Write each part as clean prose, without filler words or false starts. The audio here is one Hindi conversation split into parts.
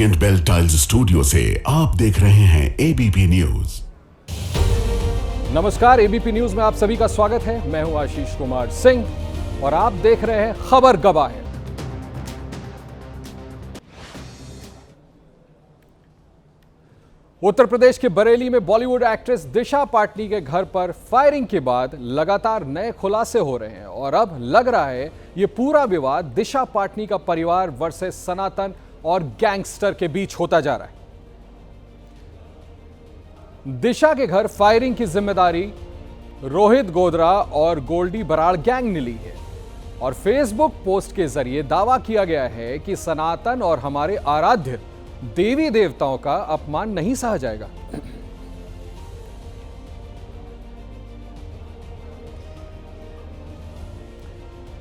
ओरिएंट बेल टाइल्स स्टूडियो से आप देख रहे हैं एबीपी न्यूज। नमस्कार, एबीपी न्यूज में आप सभी का स्वागत है। मैं हूं आशीष कुमार सिंह और आप देख रहे हैं खबर गवाह है। उत्तर प्रदेश के बरेली में बॉलीवुड एक्ट्रेस दिशा पाटनी के घर पर फायरिंग के बाद लगातार नए खुलासे हो रहे हैं और अब लग रहा है ये पूरा विवाद दिशा पाटनी का परिवार वर्सेस सनातन और गैंगस्टर के बीच होता जा रहा है। दिशा के घर फायरिंग की जिम्मेदारी रोहित गोदरा और गोल्डी बराड़ गैंग ने ली है और फेसबुक पोस्ट के जरिए दावा किया गया है कि सनातन और हमारे आराध्य देवी देवताओं का अपमान नहीं सहा जाएगा।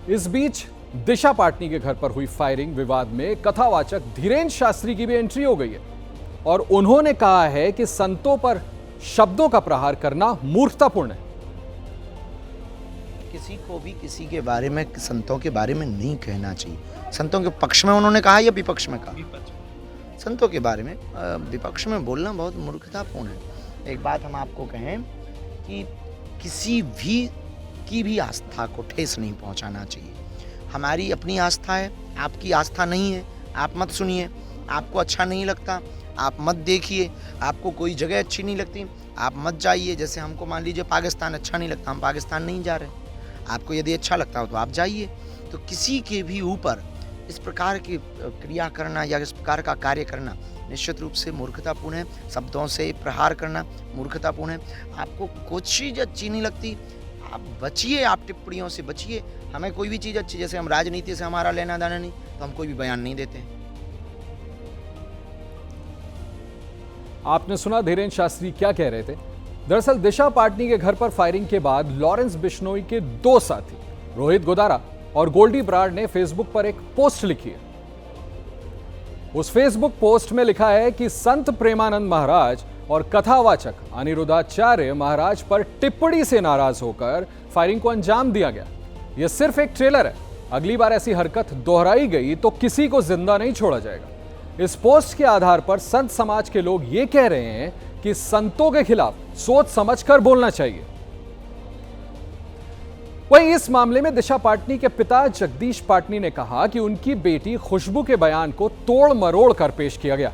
इस बीच दिशा पाटनी के घर पर हुई फायरिंग विवाद में कथावाचक धीरेन्द्र शास्त्री की भी एंट्री हो गई है और उन्होंने कहा है कि संतों पर शब्दों का प्रहार करना मूर्खतापूर्ण है। किसी को भी किसी के बारे में, संतों के बारे में नहीं कहना चाहिए। संतों के पक्ष में उन्होंने कहा या विपक्ष में कहा? संतों के बारे में विपक्ष में बोलना बहुत मूर्खतापूर्ण है। एक बात हम आपको कहें कि किसी की भी आस्था को ठेस नहीं पहुंचाना चाहिए। हमारी अपनी आस्था है, आपकी आस्था नहीं है, आप मत सुनिए। आपको अच्छा नहीं लगता आप मत देखिए, आपको कोई जगह अच्छी नहीं लगती आप मत जाइए। जैसे हमको मान लीजिए पाकिस्तान अच्छा नहीं लगता, हम पाकिस्तान नहीं जा रहे। आपको यदि अच्छा लगता हो तो आप जाइए। तो किसी के भी ऊपर इस प्रकार की क्रिया करना या इस प्रकार का कार्य करना निश्चित रूप से मूर्खतापूर्ण है। शब्दों से प्रहार करना मूर्खतापूर्ण है। आपको कुछ चीज़ अच्छी नहीं लगती आप बचिए, आप टिप्पणियों से बचिए। हमें कोई भी चीज़ अच्छी, जैसे हम राजनीति से हमारा लेना देना नहीं तो हम कोई भी बयान नहीं देते हैं। आपने सुना धीरेन्द्र शास्त्री क्या कह रहे थे। दरअसल दिशा पाटनी के घर पर फायरिंग के बाद लॉरेंस बिश्नोई के दो साथी रोहित गोदारा और गोल्डी बराड़ ने फेसबुक पर एक पोस्ट लिखी है। उस फेसबुक पोस्ट में लिखा है कि संत प्रेमानंद महाराज और कथावाचक अनिरुद्धाचार्य महाराज पर टिप्पणी से नाराज होकर फायरिंग को अंजाम दिया गया। यह सिर्फ एक ट्रेलर है, अगली बार ऐसी हरकत दोहराई गई तो किसी को जिंदा नहीं छोड़ा जाएगा। इस पोस्ट के आधार पर संत समाज के लोग ये कह रहे हैं कि संतों के खिलाफ सोच समझकर बोलना चाहिए। वहीं इस मामले में दिशा पाटनी के पिता जगदीश पाटनी ने कहा कि उनकी बेटी खुशबू के बयान को तोड़ मरोड़ कर पेश किया गया।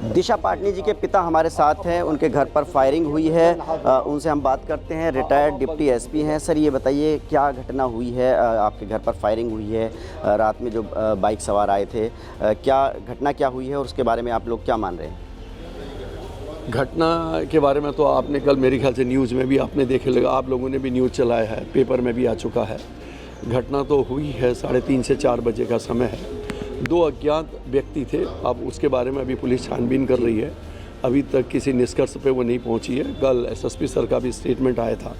दिशा पाटनी जी के पिता हमारे साथ हैं, उनके घर पर फायरिंग हुई है, उनसे हम बात करते हैं। रिटायर्ड डिप्टी एसपी हैं। सर ये बताइए क्या घटना हुई है? आपके घर पर फायरिंग हुई है, रात में जो बाइक सवार आए थे, क्या घटना क्या हुई है और उसके बारे में आप लोग क्या मान रहे हैं? घटना के बारे में तो आपने कल मेरे ख्याल से न्यूज़ में भी आपने देखे लगा, आप लोगों ने भी न्यूज़ चलाया है, पेपर में भी आ चुका है। घटना तो हुई है 3:30 से 4 बजे का समय है। 2 अज्ञात व्यक्ति थे। अब उसके बारे में अभी पुलिस छानबीन कर रही है। अभी तक किसी निष्कर्ष पे वो नहीं पहुंची है। कल एसएसपी सर का भी स्टेटमेंट आया था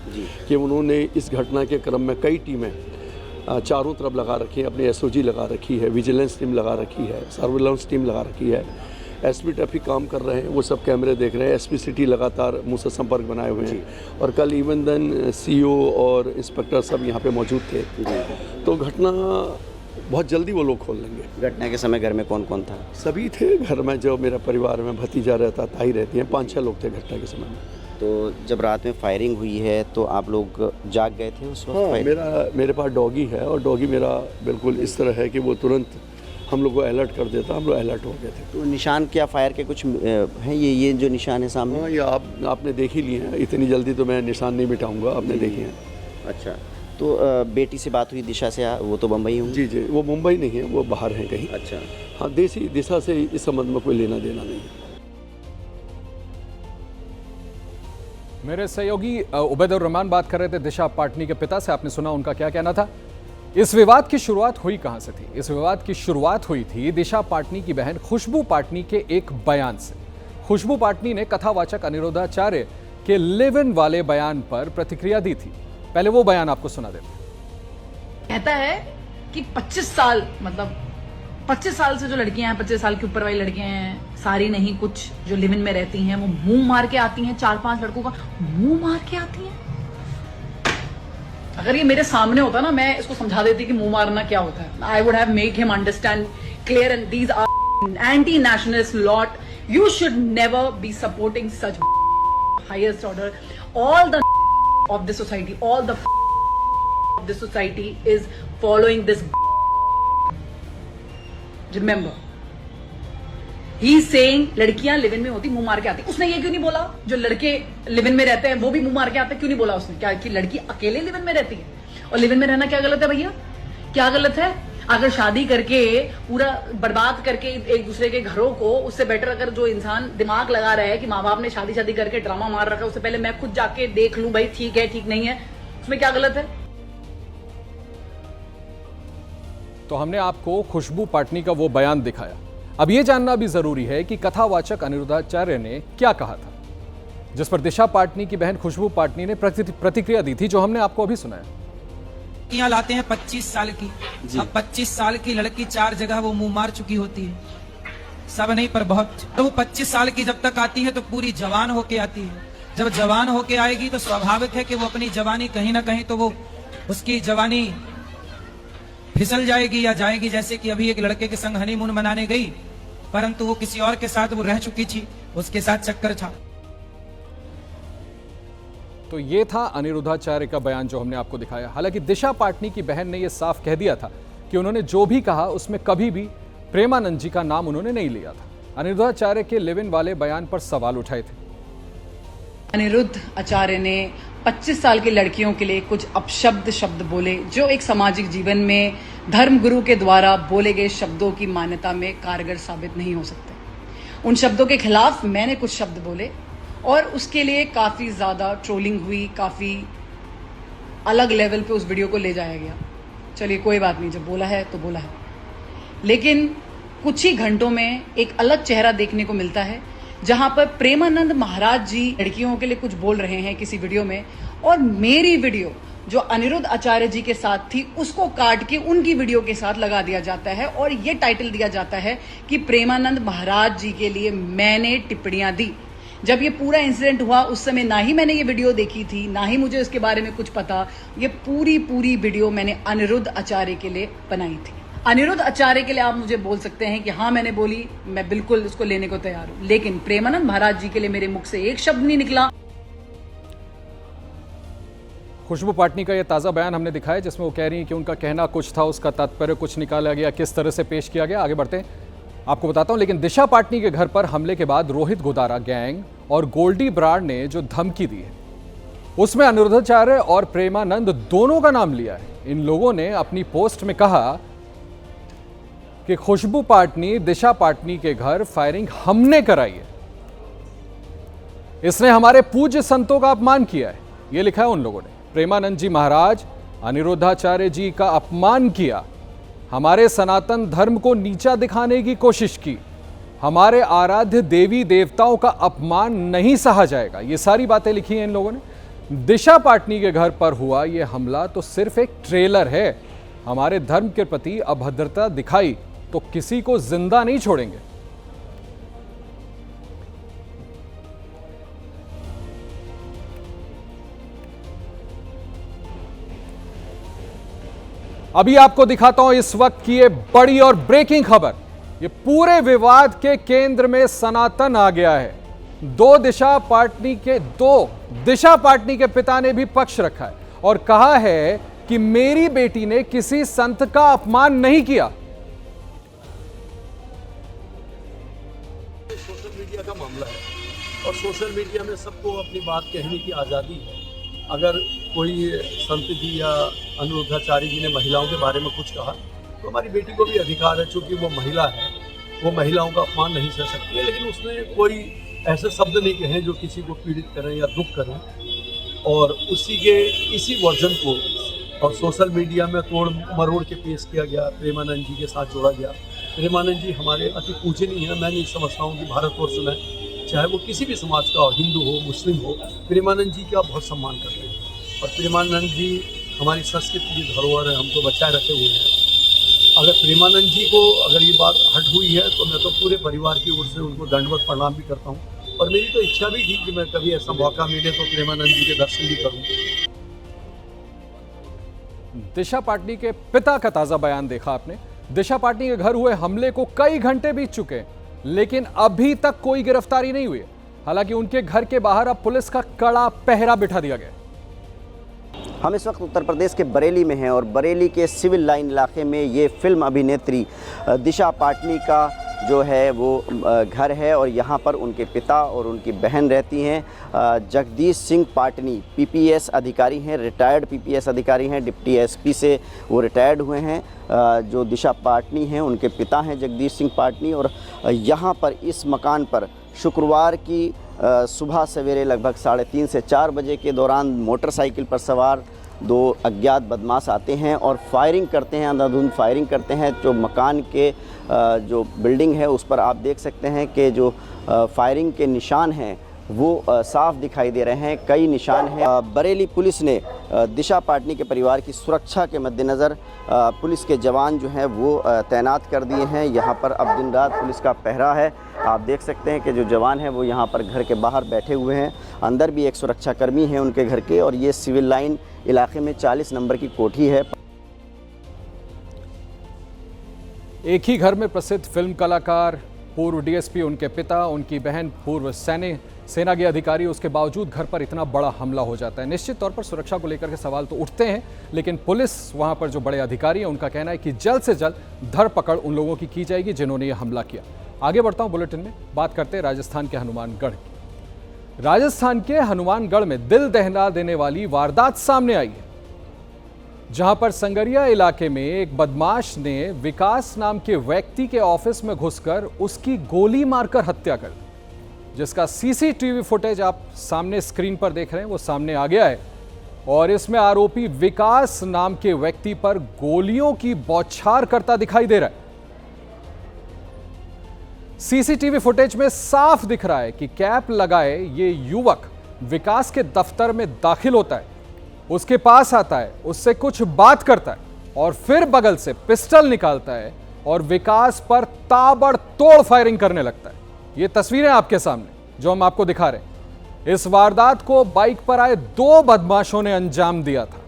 कि उन्होंने इस घटना के क्रम में कई टीमें चारों तरफ लगा रखी है। अपनी एसओजी लगा रखी है, विजिलेंस टीम लगा रखी है, सर्विलांस टीम लगा रखी है, एसपी ट्रैफिक काम कर रहे हैं, वो सब कैमरे देख रहे हैं। एसपी सिटी लगातार मुँह से संपर्क बनाए हुए हैं और कल इवन देन सीओ और इंस्पेक्टर सब यहाँ पे मौजूद थे। तो घटना बहुत जल्दी वो लोग खोल लेंगे। घटना के समय घर में कौन कौन था? सभी थे घर में। जो मेरा परिवार में भतीजा रहता, ताई रहती हैं, 5-6 लोग थे घटना के समय में। तो जब रात में फायरिंग हुई है तो आप लोग जाग गए थे उस वक्त? हाँ, मेरे पास डॉगी है और डॉगी मेरा बिल्कुल इस तरह है कि वो तुरंत हम लोग को अलर्ट कर देता। हम लोग अलर्ट हो गए थे। तो निशान क्या फायर के कुछ हैं? ये जो निशान है सामने? हाँ, ये आपने देख ही लिए हैं। इतनी जल्दी तो मैं निशान नहीं मिटाऊंगा, आपने देखे हैं। अच्छा, तो बेटी से बात हुई दिशा से? वो तो मुंबई होंगी? जी, वो मुंबई नहीं है, वो बाहर है कहीं। अच्छा, हाँ, दिशा से इस संबंध में कोई लेना देना नहीं है। मेरे सहयोगी उबैदुर रहमान बात कर रहे थे दिशा पाटनी के पिता से। आपने सुना उनका क्या कहना था। इस विवाद की शुरुआत हुई कहां से थी? इस विवाद की शुरुआत हुई थी दिशा पाटनी की बहन खुशबू पाटनी के एक बयान से। खुशबू पाटनी ने कथावाचक अनिरुद्धाचार्य के लिव इन वाले बयान पर प्रतिक्रिया दी थी। पहले वो बयान आपको सुना देते हैं। कहता है कि 25 साल मतलब 25 साल से जो लड़कियां हैं, 25 साल के ऊपर वाली लड़कियां हैं, सारी नहीं, कुछ जो लिव इन में रहती हैं, वो मुंह मार के आती हैं। 4-5 लड़कों का मुंह मार के आती हैं। अगर ये मेरे सामने होता ना, मैं इसको समझा देती कि मुंह मारना क्या होता है। I would have made him understand clear and these are anti-nationalist lot. You should never be supporting such highest order. All the of the society, all the of the society is following this. Remember, he is saying लड़कियां लिव इन में होती मुंह मार के आती. उसने ये क्यों नहीं बोला जो लड़के लिव इन में रहते हैं वो भी मुंह मार के आते हैं? क्यों नहीं बोला उसने? क्या कि लड़की अकेले लिव इन में रहती है? और लिव इन में रहना क्या गलत है भैया? क्या गलत है? अगर शादी करके पूरा बर्बाद करके एक दूसरे के घरों को, उससे बेटर अगर जो इंसान दिमाग लगा रहा है कि माँ बाप ने शादी करके ड्रामा मार रखा है, उससे पहले मैं खुद जाके देख लूं भाई ठीक है ठीक नहीं है, उसमें क्या गलत है? तो हमने आपको खुशबू पाटनी का वो बयान दिखाया. अब ये जानना भी जरूरी है कि कथावाचक अनिरुद्धाचार्य ने क्या कहा था, जिस पर दिशा पाटनी की बहन खुशबू पाटनी ने प्रतिक्रिया दी थी, जो हमने आपको अभी सुनाया. लड़कियां लाते हैं 25 साल की. अब 25 साल की लड़की 4 जगह वो मुंह मार चुकी होती है, सब नहीं पर बहुत. तो वो 25 साल की जब तक आती है तो पूरी जवान होके आती है. जब जवान होके आएगी तो स्वाभाविक है कि वो अपनी जवानी कहीं ना कहीं तो वो उसकी जवानी फिसल जाएगी या जाएगी. जैसे कि अभी एक लड़के के संग हनीमून मनाने गई, परंतु वो किसी और के साथ वो रह चुकी थी, उसके साथ चक्कर था. तो ये था अनिरुद्धाचार्य का बयान जो हमने आपको दिखाया. हालांकि दिशा पाटनी की बहन ने यह साफ कह दिया था कि उन्होंने जो भी कहा उसमें कभी भी प्रेमानंद जी का नाम उन्होंने नहीं लिया था. अनिरुद्धाचार्य के लिव इन वाले बयान पर सवाल उठाए थे. अनिरुद्ध आचार्य ने 25 साल की लड़कियों के लिए कुछ अपशब्द शब्द बोले, जो एक सामाजिक जीवन में धर्मगुरु के द्वारा बोले गए शब्दों की मान्यता में कारगर साबित नहीं हो सकते. उन शब्दों के खिलाफ मैंने कुछ शब्द बोले और उसके लिए काफ़ी ज़्यादा ट्रोलिंग हुई, काफ़ी अलग लेवल पे उस वीडियो को ले जाया गया. चलिए कोई बात नहीं, जब बोला है तो बोला है. लेकिन कुछ ही घंटों में एक अलग चेहरा देखने को मिलता है, जहां पर प्रेमानंद महाराज जी लड़कियों के लिए कुछ बोल रहे हैं किसी वीडियो में, और मेरी वीडियो जो अनिरुद्ध आचार्य जी के साथ थी उसको काट के उनकी वीडियो के साथ लगा दिया जाता है और ये टाइटल दिया जाता है कि प्रेमानंद महाराज जी के लिए मैंने टिप्पणियां दी. जब ये पूरा इंसिडेंट हुआ उस समय ना ही मैंने ये वीडियो देखी थी, ना ही मुझे उसके बारे में कुछ पता. ये पूरी वीडियो मैंने अनिरुद्ध आचार्य के लिए बनाई थी. अनिरुद्ध आचार्य के लिए आप मुझे बोल सकते हैं कि हाँ मैंने बोली, मैं बिल्कुल उसको लेने को तैयार हूं. लेकिन प्रेमानंद महाराज जी के लिए मेरे मुख से एक शब्द नहीं निकला. खुशबू पाटनी का यह ताज़ा बयान हमने दिखाया, जिसमें वो कह रही हैं कि उनका कहना कुछ था, उसका तात्पर्य कुछ निकाला गया, किस तरह से पेश किया गया. आगे बढ़ते हैं, आपको बताता हूं. लेकिन दिशा पाटनी के घर पर हमले के बाद रोहित गोदारा गैंग और गोल्डी ब्राड ने जो धमकी दी है उसमें अनिरुद्धाचार्य और प्रेमानंद दोनों का नाम लिया है. इन लोगों ने अपनी पोस्ट में कहा कि खुशबू पाटनी, दिशा पाटनी के घर फायरिंग हमने कराई है, इसने हमारे पूज्य संतों का अपमान किया है. यह लिखा है उन लोगों ने. प्रेमानंद जी महाराज, अनिरुद्धाचार्य जी का अपमान किया, हमारे सनातन धर्म को नीचा दिखाने की कोशिश की, हमारे आराध्य देवी देवताओं का अपमान नहीं सहा जाएगा. ये सारी बातें लिखी हैं इन लोगों ने. दिशा पाटनी के घर पर हुआ यह हमला तो सिर्फ एक ट्रेलर है. हमारे धर्म के प्रति अभद्रता दिखाई तो किसी को जिंदा नहीं छोड़ेंगे. अभी आपको दिखाता हूं इस वक्त की ये बड़ी और ब्रेकिंग खबर. ये पूरे विवाद के केंद्र में सनातन आ गया है. दिशा पाटनी के पिता ने भी पक्ष रखा है और कहा है कि मेरी बेटी ने किसी संत का अपमान नहीं किया. सोशल मीडिया का मामला है और सोशल मीडिया में सबको अपनी बात कहने की आज़ादी है. अगर कोई संत जी या अनिरुद्धाचार्य जी ने महिलाओं के बारे में कुछ कहा तो हमारी बेटी को भी अधिकार है, चूँकि वो महिला है, वो महिलाओं का अपमान नहीं सह सकती है. लेकिन उसने कोई ऐसे शब्द नहीं कहे जो किसी को पीड़ित करें या दुख करें, और इसी वर्जन को और सोशल मीडिया में तोड़ मरोड़ के पेश किया गया, प्रेमानंद जी के साथ जोड़ा गया. प्रेमानंद जी हमारे अति पूजनीय हैं. मैं नहीं समझता हूँ कि भारतवर्ष में चाहे वो किसी भी समाज का हो, हिंदू हो, मुस्लिम हो, प्रेमानंद जी का बहुत सम्मान करते हैं. और प्रेमानंद जी हमारी संस्कृति की धरोहर है, हम तो बचाए रखे हुए हैं. अगर प्रेमानंद जी को अगर ये बात हट हुई है तो मैं तो पूरे परिवार की ओर से उनको दंडवत प्रणाम भी करता हूँ. और मेरी तो इच्छा भी थी कि मैं कभी ऐसा मौका मिले तो प्रेमानंद जी के दर्शन भी करूँ. दिशा पाटनी के पिता का ताजा बयान देखा आपने. दिशा पाटनी के घर हुए हमले को कई घंटे बीत चुके हैं, लेकिन अभी तक कोई गिरफ्तारी नहीं हुई है। हालांकि उनके घर के बाहर अब पुलिस का कड़ा पहरा बिठा दिया गया। हम इस वक्त उत्तर प्रदेश के बरेली में हैं और बरेली के सिविल लाइन इलाके में ये फिल्म अभिनेत्री दिशा पाटनी का जो है वो घर है और यहाँ पर उनके पिता और उनकी बहन रहती हैं। जगदीश सिंह पाटनी पीपीएस अधिकारी हैं, रिटायर्ड पीपीएस अधिकारी हैं, डिप्टी एसपी से वो रिटायर्ड हुए हैं। जो दिशा पाटनी हैं उनके पिता हैं जगदीश सिंह पाटनी। और यहाँ पर इस मकान पर शुक्रवार की सुबह सवेरे लगभग 3:30 से 4 बजे के दौरान मोटरसाइकिल पर सवार 2 अज्ञात बदमाश आते हैं और फायरिंग करते हैं, अंधाधुंध फायरिंग करते हैं। जो मकान के जो बिल्डिंग है उस पर आप देख सकते हैं कि जो फायरिंग के निशान हैं वो साफ दिखाई दे रहे हैं, कई निशान हैं। बरेली पुलिस ने दिशा पाटनी के परिवार की सुरक्षा के मद्देनज़र पुलिस के जवान जो हैं वो तैनात कर दिए हैं। यहाँ पर अब दिन रात पुलिस का पहरा है। आप देख सकते हैं कि जो जवान हैं वो यहाँ पर घर के बाहर बैठे हुए हैं। अंदर भी एक सुरक्षाकर्मी है उनके घर के। और ये सिविल लाइन इलाके में 40 नंबर की कोठी है। एक ही घर में प्रसिद्ध फिल्म कलाकार, पूर्व डीएसपी, उनके पिता, उनकी बहन पूर्व सेना के अधिकारी, उसके बावजूद घर पर इतना बड़ा हमला हो जाता है। निश्चित तौर पर सुरक्षा को लेकर के सवाल तो उठते हैं, लेकिन पुलिस वहां पर जो बड़े अधिकारी हैं उनका कहना है कि जल्द से जल्द धरपकड़ उन लोगों की जाएगी जिन्होंने ये हमला किया। आगे बढ़ता हूं बुलेटिन में, बात करते हैं राजस्थान के हनुमानगढ़ की। राजस्थान के हनुमानगढ़ में दिल दहला देने वाली वारदात सामने आई है, जहां पर संगरिया इलाके में एक बदमाश ने विकास नाम के व्यक्ति के ऑफिस में घुसकर उसकी गोली मारकर हत्या कर दी, जिसका सीसीटीवी फुटेज आप सामने स्क्रीन पर देख रहे हैं वो सामने आ गया है। और इसमें आरोपी विकास नाम के व्यक्ति पर गोलियों की बौछार करता दिखाई दे रहा है। सीसीटीवी फुटेज में साफ दिख रहा है कि कैप लगाए ये युवक विकास के दफ्तर में दाखिल होता है, उसके पास आता है, उससे कुछ बात करता है और फिर बगल से पिस्टल निकालता है और विकास पर ताबड़तोड़ फायरिंग करने लगता है। ये तस्वीरें आपके सामने जो हम आपको दिखा रहे हैं। इस वारदात को बाइक पर आए 2 बदमाशों ने अंजाम दिया था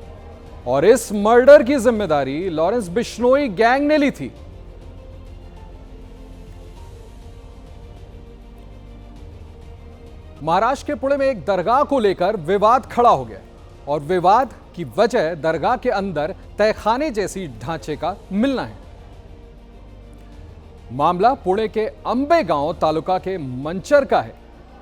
और इस मर्डर की जिम्मेदारी लॉरेंस बिश्नोई गैंग ने ली थी। महाराष्ट्र के पुणे में एक दरगाह को लेकर विवाद खड़ा हो गया और विवाद की वजह दरगाह के अंदर तहखाने जैसी ढांचे का मिलना है। मामला पुणे के अंबे गांव तालुका के मंचर का है।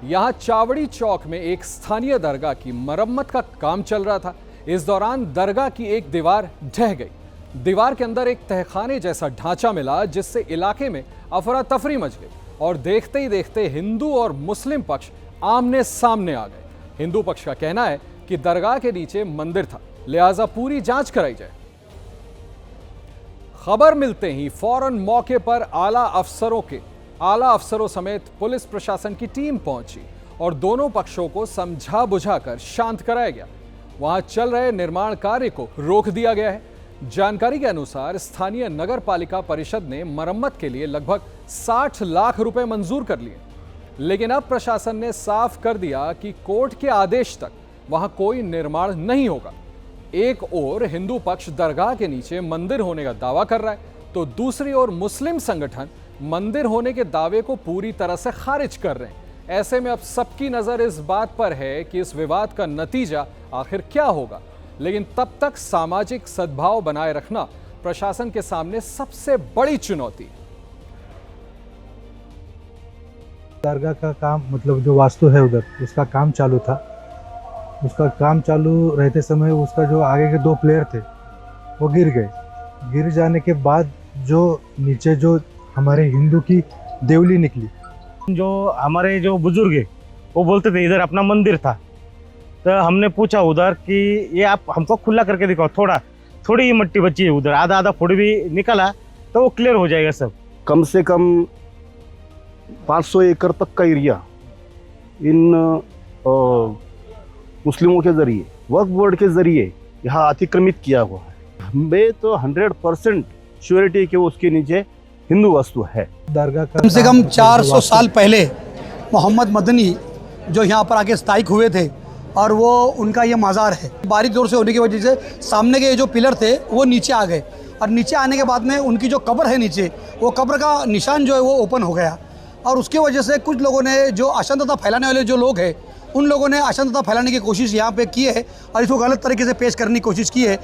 यहां चावड़ी चौक में एक स्थानीय दरगाह की मरम्मत का काम चल रहा था। इस दौरान दरगाह की एक दीवार ढह गई। दीवार के अंदर एक तहखाने जैसा ढांचा मिला, जिससे इलाके में अफरा तफरी मच गई और देखते ही देखते हिंदू और मुस्लिम पक्ष आमने सामने आ गए। हिंदू पक्ष का कहना है कि दरगाह के नीचे मंदिर था, लिहाजा पूरी जांच कराई जाए। खबर मिलते ही फौरन मौके पर आला अफसरों समेत पुलिस प्रशासन की टीम पहुंची और दोनों पक्षों को समझा बुझाकर शांत कराया गया। वहां चल रहे निर्माण कार्य को रोक दिया गया है। जानकारी के अनुसार स्थानीय नगर पालिका परिषद ने मरम्मत के लिए लगभग 60 लाख रुपए मंजूर कर लिए, लेकिन अब प्रशासन ने साफ कर दिया कि कोर्ट के आदेश तक वहां कोई निर्माण नहीं होगा। एक ओर हिंदू पक्ष दरगाह के नीचे मंदिर होने का दावा कर रहा है, तो दूसरी ओर मुस्लिम संगठन मंदिर होने के दावे को पूरी तरह से खारिज कर रहे हैं। ऐसे में अब सबकी नजर इस बात पर है कि इस विवाद का नतीजा आखिर क्या होगा, लेकिन तब तक सामाजिक सद्भाव बनाए रखना प्रशासन के सामने सबसे बड़ी चुनौती है। दरगाह का काम मतलब जो वास्तु है उधर उसका काम चालू था। उसका काम चालू रहते समय उसका जो आगे के 2 प्लेयर थे वो गिर गए। गिर जाने के बाद जो नीचे जो हमारे हिंदू की देवली निकली। जो हमारे जो बुजुर्ग है वो बोलते थे इधर अपना मंदिर था, तो हमने पूछा उधर कि ये आप हमको खुला करके दिखाओ, थोड़ी ही मिट्टी बची है उधर, आधा फुट भी निकला तो वो क्लियर हो जाएगा सब। कम से कम 500 एकड़ तक का एरिया इन मुस्लिमों के जरिए वक्फ बोर्ड के जरिए यहाँ अतिक्रमित किया हुआ है। हमें तो 100% श्योरिटी कि उसके नीचे हिंदू वास्तु है। दरगाह का कम से कम 400 साल पहले मोहम्मद मदनी जो यहाँ पर आके स्थायिक हुए थे और वो उनका ये मज़ार है। बारिश जोर से होने की वजह से सामने के जो पिलर थे वो नीचे आ गए और नीचे आने के बाद में उनकी जो कब्र है नीचे, वो कब्र का निशान जो है वो ओपन हो गया और उसकी वजह से कुछ लोगों ने, जो अशांतता फैलाने वाले जो लोग हैं, उन लोगों ने अशांतता फैलाने की कोशिश यहाँ पे की है और इसको गलत तरीके से पेश करने की कोशिश की है।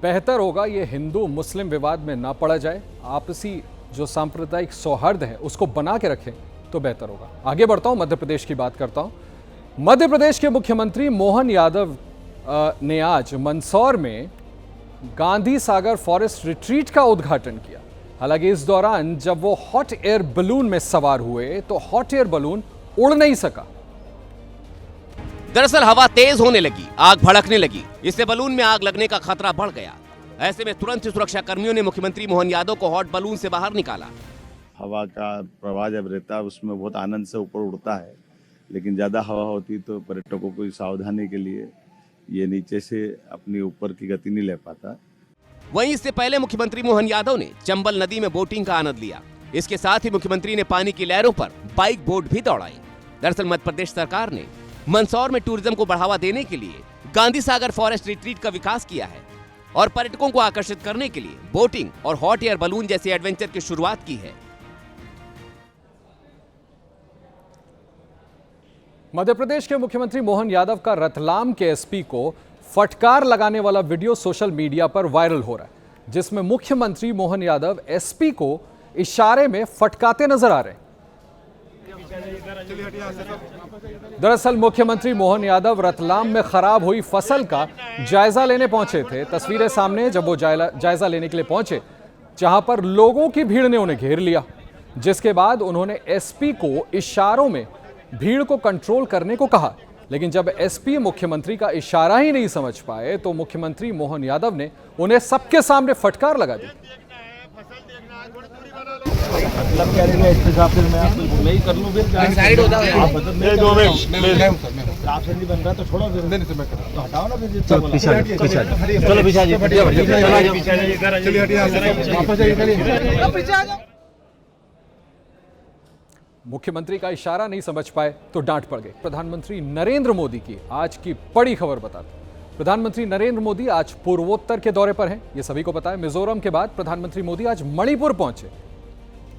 बेहतर होगा ये हिंदू मुस्लिम विवाद में ना पड़ा जाए, आपसी जो सांप्रदायिक सौहार्द है उसको बना के रखें तो बेहतर होगा। आगे बढ़ता हूं, मध्य प्रदेश की बात करता हूं। मध्य प्रदेश के मुख्यमंत्री मोहन यादव ने आज मंदसौर में गांधी सागर फॉरेस्ट रिट्रीट का उद्घाटन किया। हालांकि इस दौरान जब वो हॉट एयर बलून में सवार हुए तो हॉट एयर बलून उड़ नहीं सका। दरअसल हवा तेज होने लगी, आग भड़कने लगी, इससे बलून में आग लगने का खतरा बढ़ गया। ऐसे में तुरंत सुरक्षा कर्मियों ने मुख्यमंत्री मोहन यादव को हॉट बलून से बाहर निकाला। हवा का प्रवाह जब रहता है उसमें बहुत आनंद से ऊपर उड़ता है, लेकिन ज़्यादा हवा होती तो पर्यटकों को सावधानी के लिए ये नीचे से अपनी ऊपर की गति नहीं ले पाता। वहीं इससे पहले मुख्यमंत्री मोहन यादव ने चंबल नदी में बोटिंग का आनंद लिया। इसके साथ ही मुख्यमंत्री ने पानी की लहरों पर बाइक बोट भी दौड़ाई। दरअसल मध्य प्रदेश सरकार ने मंदसौर में टूरिज्म को बढ़ावा देने के लिए गांधी सागर फॉरेस्ट रिट्रीट का विकास किया है और पर्यटकों को आकर्षित करने के लिए बोटिंग और हॉट एयर बलून जैसे एडवेंचर की शुरुआत की है। मध्य प्रदेश के मुख्यमंत्री मोहन यादव का रतलाम के एसपी को फटकार लगाने वाला वीडियो सोशल मीडिया पर वायरल हो रहा है, जिसमें मुख्यमंत्री मोहन यादव एसपी को इशारे में फटकाते नजर आ रहे हैं। दरअसल मुख्यमंत्री मोहन यादव रतलाम में खराब हुई फसल का जायजा लेने पहुंचे थे। तस्वीरें सामने, जब वो जायजा लेने के लिए पहुंचे, जहां पर लोगों की भीड़ ने उन्हें घेर लिया, जिसके बाद उन्होंने एसपी को इशारों में भीड़ को कंट्रोल करने को कहा। लेकिन जब एसपी मुख्यमंत्री का इशारा ही नहीं समझ पाए तो मुख्यमंत्री मोहन यादव ने उन्हें सबके सामने फटकार लगा दी। मतलब क्या रहेगा इस हिसाब से मैं ही कर लूं, फिर साइड हो जाओ आप, मतलब मेरे दो मिनट आपसे नहीं बन रहा तो छोड़ो, फिर नहीं से मैं तो हटाओ ना, फिर चलो पीछे चलो पीछे आ जाइए, चलिए हटिए वापस जाइए, पीछे आ जाओ। मुख्यमंत्री का इशारा नहीं समझ पाए तो डांट पड़ गई। प्रधानमंत्री नरेंद्र मोदी की आज की बड़ी खबर बताते हैं। प्रधानमंत्री नरेंद्र मोदी आज पूर्वोत्तर के दौरे पर हैं, ये सभी को पता है। मिजोरम के बाद प्रधानमंत्री मोदी आज मणिपुर पहुंचे।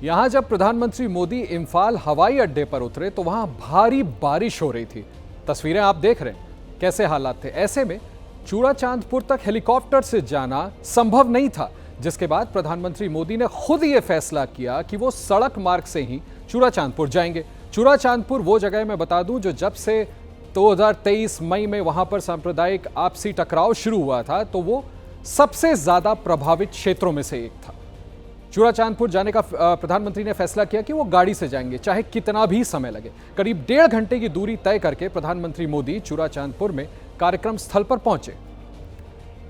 यहां जब प्रधानमंत्री मोदी इंफाल हवाई अड्डे पर उतरे तो वहां भारी बारिश हो रही थी। तस्वीरें आप देख रहे हैं कैसे हालात थे। ऐसे में चूड़ाचांदपुर तक हेलीकॉप्टर से जाना संभव नहीं था, जिसके बाद प्रधानमंत्री मोदी ने खुद ये फैसला किया कि वो सड़क मार्ग से ही चूड़ाचांदपुर जाएंगे। चूड़ाचांदपुर वो जगह मैं बता दूं जो जब से 2023 मई में वहां पर सांप्रदायिक आपसी टकराव शुरू हुआ था तो वो सबसे ज्यादा प्रभावित क्षेत्रों में से एक था। चूड़ाचांदपुर जाने का प्रधानमंत्री ने फैसला किया कि वो गाड़ी से जाएंगे, चाहे कितना भी समय लगे। करीब 1.5 घंटे की दूरी तय करके प्रधानमंत्री मोदी चूड़ाचांदपुर में कार्यक्रम स्थल पर पहुंचे।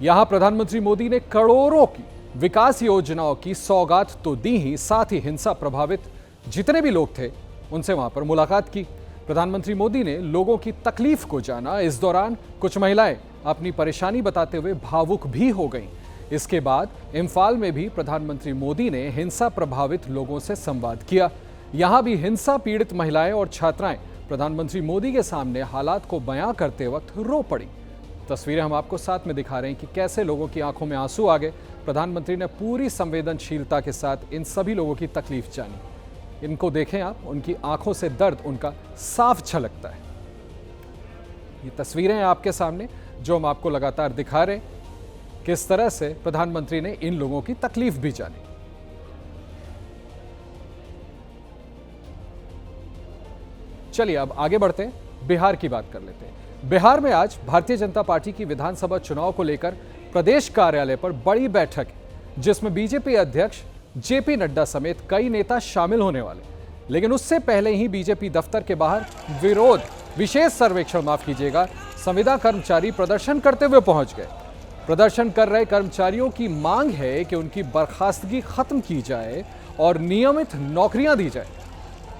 यहां प्रधानमंत्री मोदी ने करोड़ों की विकास योजनाओं की सौगात तो दी ही, साथ ही हिंसा प्रभावित जितने भी लोग थे उनसे वहां पर मुलाकात की। प्रधानमंत्री मोदी ने लोगों की तकलीफ को जाना। इस दौरान कुछ महिलाएं अपनी परेशानी बताते हुए भावुक भी हो गईं। इसके बाद इंफाल में भी प्रधानमंत्री मोदी ने हिंसा प्रभावित लोगों से संवाद किया। यहां भी हिंसा पीड़ित महिलाएं और छात्राएं प्रधानमंत्री मोदी के सामने हालात को बयां करते वक्त रो पड़ी। तस्वीरें हम आपको साथ में दिखा रहे हैं कि कैसे लोगों की आंखों में आंसू आ गए। प्रधानमंत्री ने पूरी संवेदनशीलता के साथ इन सभी लोगों की तकलीफ जानी। इनको देखें आप, उनकी आंखों से दर्द उनका साफ झलकता है। ये तस्वीरें हैं आपके सामने जो हम आपको लगातार दिखा रहे हैं, किस तरह से प्रधानमंत्री ने इन लोगों की तकलीफ भी जानी। चलिए अब आगे बढ़ते हैं, बिहार की बात कर लेते हैं। बिहार में आज भारतीय जनता पार्टी की विधानसभा चुनाव को लेकर प्रदेश कार्यालय पर बड़ी बैठक है, जिसमें बीजेपी अध्यक्ष जेपी नड्डा समेत कई नेता शामिल होने वाले। लेकिन उससे पहले ही बीजेपी दफ्तर के बाहर विशेष सर्वेक्षण माफ कीजिएगा, संविदा कर्मचारी प्रदर्शन करते हुए पहुंच गए। प्रदर्शन कर रहे कर्मचारियों की मांग है कि उनकी बर्खास्तगी खत्म की जाए और नियमित नौकरियां दी जाए।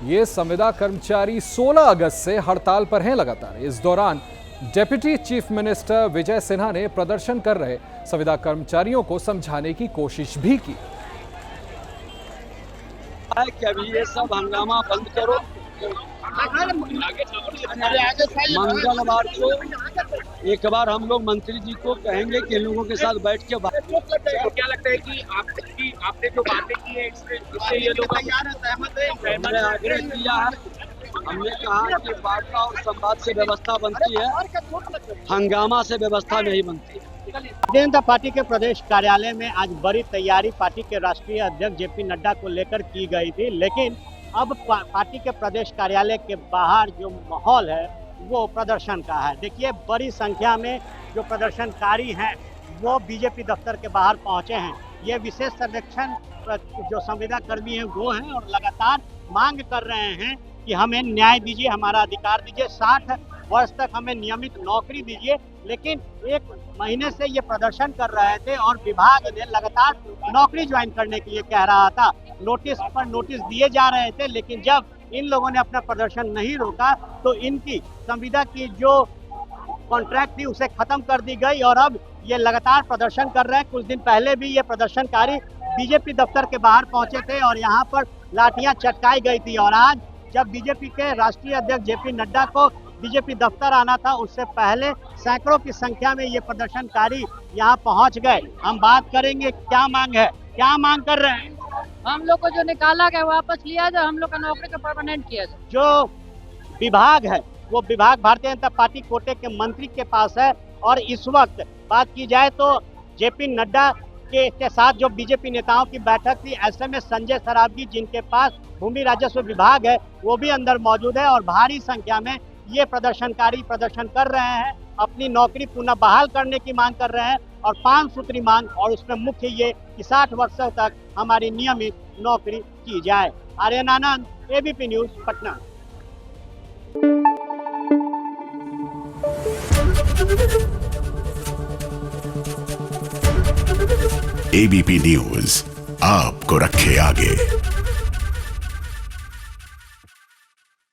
ये संविदा कर्मचारी 16 अगस्त से हड़ताल पर हैं लगातार। इस दौरान deputy chief minister Vijay Sinha ने प्रदर्शन कर रहे संविदा कर्मचारियों को समझाने की कोशिश भी की। कि अभी ये सब हंगामा बंद करो, आगे चलो मंगलवार को एक बार हम लोग मंत्री जी को कहेंगे कि इन लोगों के साथ बैठ के बात। क्या लगता है कि आपने जो बातें की है इससे ये लोग हमने आग्रह किया है, हमने कहा कि वार्ता और संवाद से व्यवस्था बनती है, हंगामा से व्यवस्था नहीं बनती। भारतीय जनता पार्टी के प्रदेश कार्यालय में आज बड़ी तैयारी पार्टी के राष्ट्रीय अध्यक्ष जेपी नड्डा को लेकर की गई थी, लेकिन अब पार्टी के प्रदेश कार्यालय के बाहर जो माहौल है वो प्रदर्शन का है। देखिए, बड़ी संख्या में जो प्रदर्शनकारी हैं वो बीजेपी दफ्तर के बाहर पहुंचे हैं। ये विशेष सर्वेक्षण जो संविदा कर्मी हैं वो हैं और लगातार मांग कर रहे हैं कि हमें न्याय दीजिए, हमारा अधिकार दीजिए, 60 वर्ष तक हमें नियमित नौकरी दीजिए। लेकिन एक महीने से ये प्रदर्शन कर रहे थे और विभाग ने लगातार नौकरी ज्वाइन करने के लिए कह रहा था। नोटिस पर नोटिस दिए जा रहे थे, लेकिन जब इन लोगों ने अपना प्रदर्शन नहीं रोका तो इनकी संविदा की जो कॉन्ट्रैक्ट थी उसे खत्म कर दी गई और अब ये लगातार प्रदर्शन कर रहे हैं। कुछ दिन पहले भी ये प्रदर्शनकारी बीजेपी दफ्तर के बाहर पहुंचे थे और यहाँ पर लाठियां चटकाई गई थी। और आज जब बीजेपी के राष्ट्रीय अध्यक्ष जेपी नड्डा को बीजेपी दफ्तर आना था, उससे पहले सैकड़ों की संख्या में ये प्रदर्शनकारी यहाँ पहुँच गए। हम बात करेंगे क्या मांग है, क्या मांग कर रहे हैं। हम लोग को जो निकाला गया वापस लिया जाए, हम लोग का नौकरी को परमानेंट किया जाए। जो विभाग है वो विभाग भारतीय जनता पार्टी कोटे के मंत्री के पास है और इस वक्त बात की जाए तो जेपी नड्डा के साथ जो बीजेपी नेताओं की बैठक थी, ऐसे में संजय सरावगी जिनके पास भूमि राजस्व विभाग है वो भी अंदर मौजूद है और भारी संख्या में ये प्रदर्शनकारी प्रदर्शन कर रहे हैं, अपनी नौकरी पुनः बहाल करने की मांग कर रहे हैं और 5 सूत्री मांग, और उसमें मुख्य ये कि 60 वर्षों तक हमारी नियमित नौकरी की जाए। आर्यन आनंद, एबीपी न्यूज, पटना। एबीपी न्यूज आपको रखे आगे।